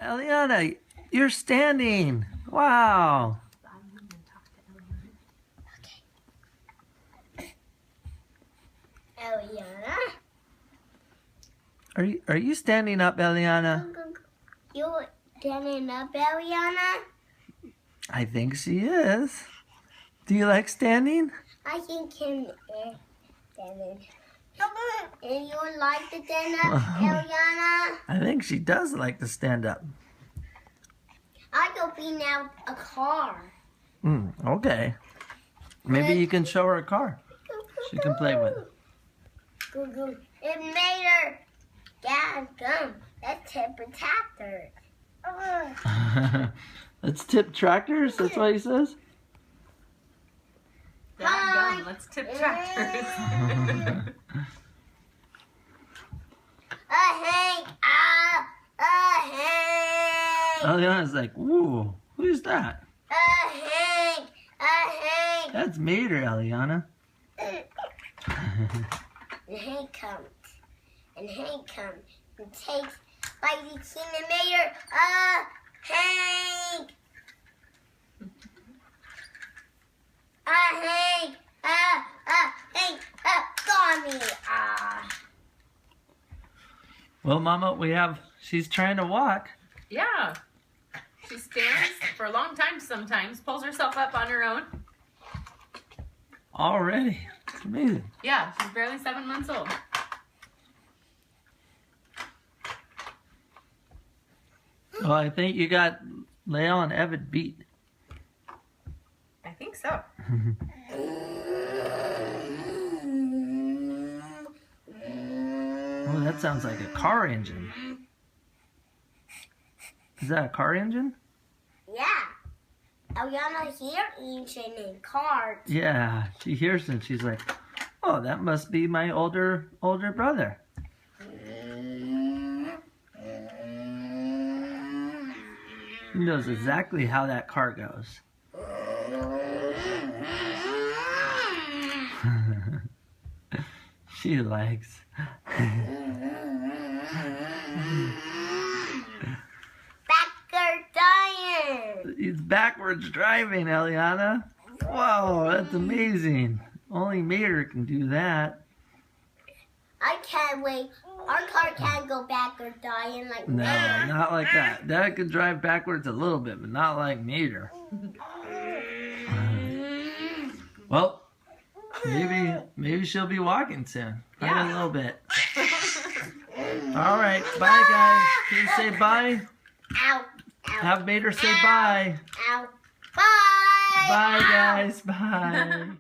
Eliana, you're standing. Wow. Eliana? Are you standing up, Eliana? You standing up, Eliana? I think she is. Do you like standing? I think him standing. And you like to stand up, Eliana? I think she does like to stand up. I go be now a car. Okay. Maybe you can show her a car she can play with. It made her. Yeah, come. Let's tip a tractor. Let's tip tractors? That's what he says? Dadgum, let's tip tractors. Hank. Hank. Eliana's like, ooh, who's that? Hank. Hank. That's Mater, Eliana. And Hank comes. And Hank comes and takes by the king and mayor. Hank. Hank. Hank. Got me. Well, Mama, she's trying to walk. Yeah. She stands for a long time sometimes, pulls herself up on her own. Already. It's amazing. Yeah, she's barely 7 months old. Well, I think you got Leo and Evan beat. I think so. Oh, that sounds like a car engine. Is that a car engine? Yeah. Eliana here engine in cars. Yeah, she hears it. She's like, oh, that must be my older brother. He knows exactly how that car goes. She likes. Backward dying. He's backwards driving, Eliana. Whoa, that's amazing. Only Mater can do that. I can't wait. Our car can't go backward dying like No, that. not like that. Dad can drive backwards a little bit, but not like Mater. Well, maybe she'll be walking soon. Yeah. In a little bit. All right, bye guys. Can you say bye? Ow. Ow. Have Mater say bye. Ow. Bye. Bye guys. Bye.